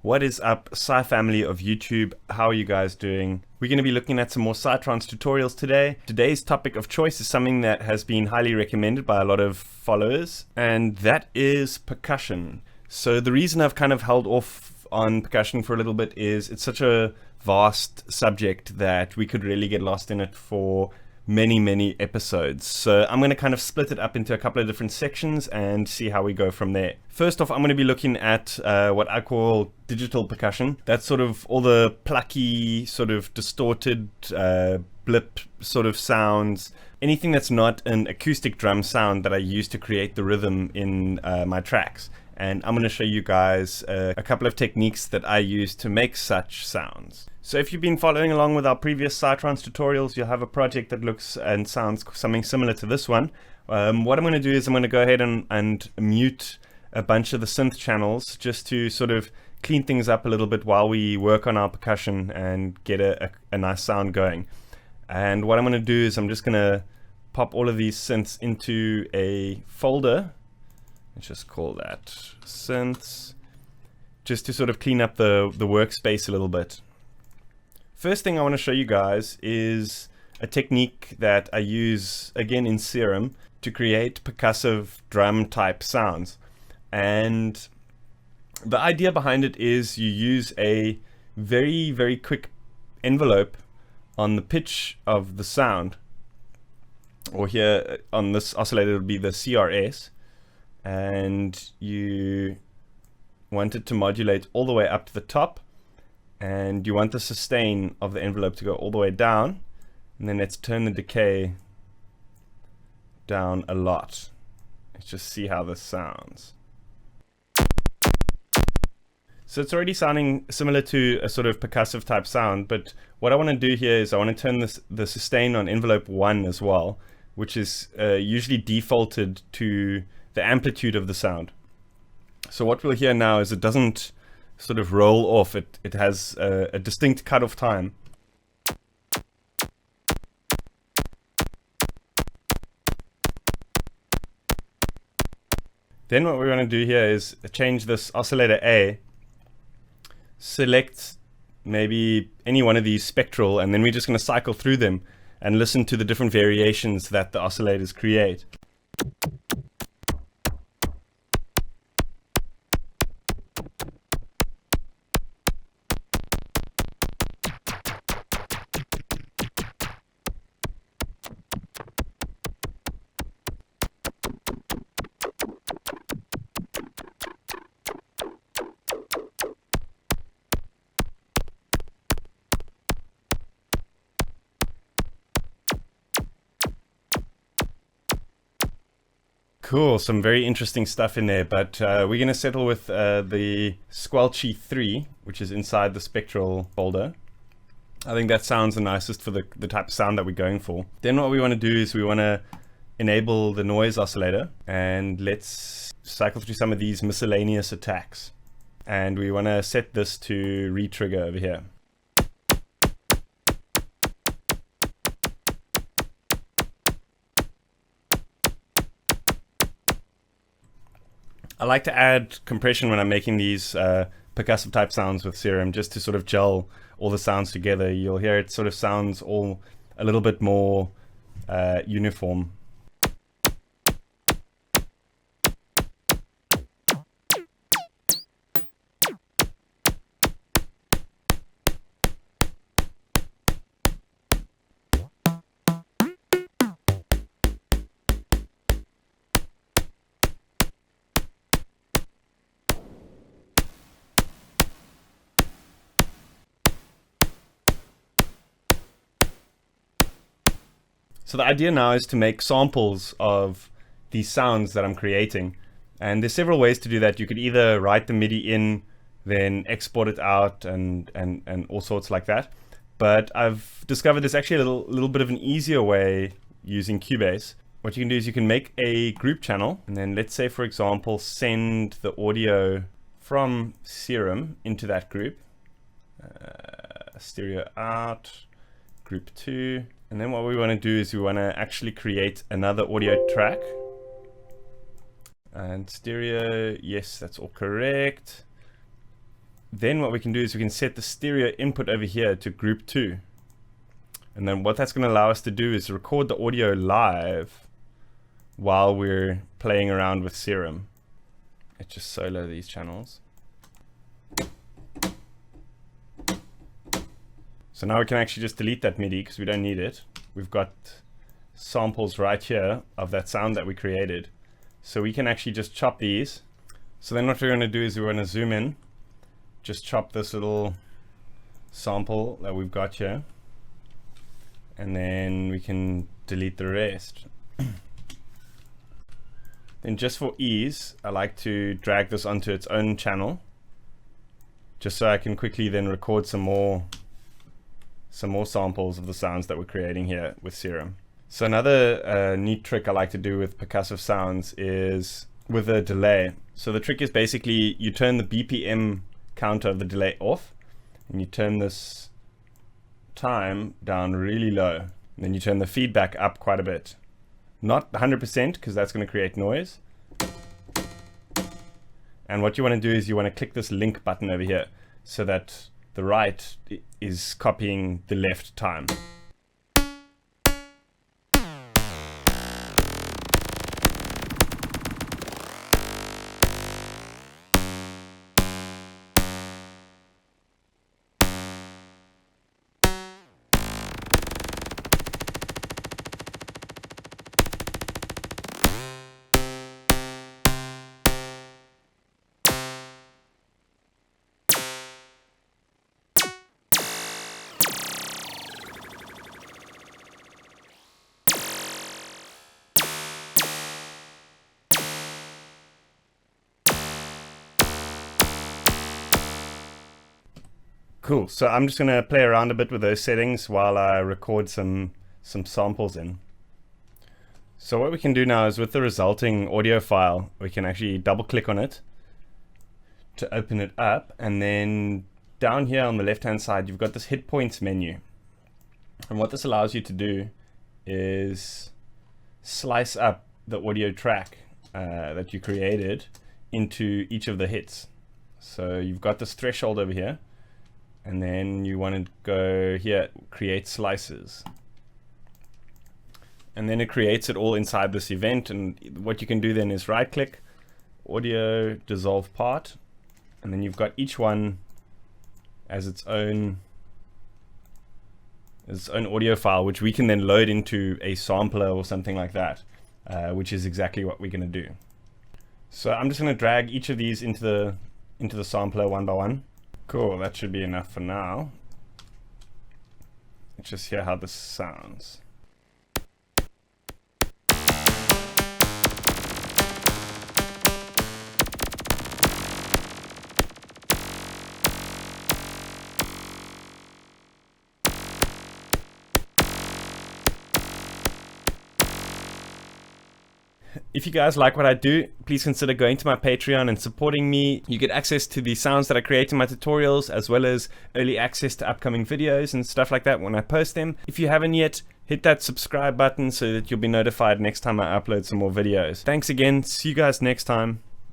What is up, Psy family of YouTube? How are you guys doing? We're going to be looking at some more Psytrance tutorials today. Today's topic of choice is something that has been highly recommended by a lot of followers, and that is percussion. So the reason I've kind of held off on percussion for a little bit is it's such a vast subject that we could really get lost in it for many episodes. So I'm going to kind of split it up into a couple of different sections and see how we go from there. First off, I'm going to be looking at what I call digital percussion. That's sort of all the plucky, sort of distorted blip sort of sounds. Anything that's not an acoustic drum sound that I use to create the rhythm in my tracks. And I'm going to show you guys a couple of techniques that I use to make such sounds. So if you've been following along with our previous Psytrance tutorials, you'll have a project that looks and sounds something similar to this one. What I'm going to do is I'm going to go ahead and mute a bunch of the synth channels just to sort of clean things up a little bit while we work on our percussion and get a nice sound going. And what I'm going to do is I'm just going to pop all of these synths into a folder. Let's just call that synths, just to sort of clean up the workspace a little bit. First thing I want to show you guys is a technique that I use again in Serum to create percussive drum type sounds. And the idea behind it is you use a very quick envelope on the pitch of the sound, or here on this oscillator it would be the CRS, and you want it to modulate all the way up to the top, and you want the sustain of the envelope to go all the way down, and then let's turn the decay down a lot. Let's just see how this sounds. So it's already sounding similar to a sort of percussive type sound, but what I want to do here is I want to turn the sustain on envelope 1 as well, which is usually defaulted to the amplitude of the sound. So what we'll hear now is it doesn't sort of roll off, it has a distinct cutoff time. Then what we want to do here is change this oscillator A, select maybe any one of these spectral, and then we're just going to cycle through them and listen to the different variations that the oscillators create. Cool, some very interesting stuff in there, but we're going to settle with the Squelchy 3, which is inside the spectral folder. I think that sounds the nicest for the type of sound that we're going for. Then what we want to do is we want to enable the noise oscillator, and let's cycle through some of these miscellaneous attacks. And we want to set this to re-trigger over here. I like to add compression when I'm making these percussive type sounds with Serum, just to sort of gel all the sounds together. You'll hear it sort of sounds all a little bit more uniform. So the idea now is to make samples of these sounds that I'm creating. And there's several ways to do that. You could either write the MIDI in, then export it out, and all sorts like that. But I've discovered there's actually a little bit of an easier way using Cubase. What you can do is you can make a group channel, and then let's say, for example, send the audio from Serum into that group. Stereo out, group 2. And then what we want to do is we want to actually create another audio track. And stereo, yes, that's all correct. Then what we can do is we can set the stereo input over here to group 2. And then what that's going to allow us to do is record the audio live while we're playing around with Serum. Let's just solo these channels. So now we can actually just delete that MIDI because we don't need it. We've got samples right here of that sound that we created. So we can actually just chop these. So then what we're going to do is we're going to zoom in, just chop this little sample that we've got here, and then we can delete the rest. Then just for ease, I like to drag this onto its own channel, just so I can quickly then record some more samples of the sounds that we're creating here with Serum. So another neat trick I like to do with percussive sounds is with a delay. So the trick is basically you turn the BPM counter of the delay off, and you turn this time down really low. And then you turn the feedback up quite a bit. Not 100% because that's going to create noise. And what you want to do is you want to click this link button over here so that the right is copying the left time. Cool, so I'm just gonna play around a bit with those settings while I record some samples in. So what we can do now is with the resulting audio file, we can actually double click on it to open it up, and then down here on the left hand side you've got this hit points menu. And what this allows you to do is slice up the audio track that you created into each of the hits. So you've got this threshold over here, and then you want to go here, create slices. And then it creates it all inside this event, and what you can do then is right click, audio, dissolve part, and then you've got each one as its own audio file, which we can then load into a sampler or something like that, which is exactly what we're going to do. So I'm just going to drag each of these into the sampler one by one. Cool, that should be enough for now. Let's just hear how this sounds. If you guys like what I do, please consider going to my Patreon and supporting me. You get access to the sounds that I create in my tutorials, as well as early access to upcoming videos and stuff like that when I post them. If you haven't yet, hit that subscribe button so that you'll be notified next time I upload some more videos. Thanks again. See you guys next time.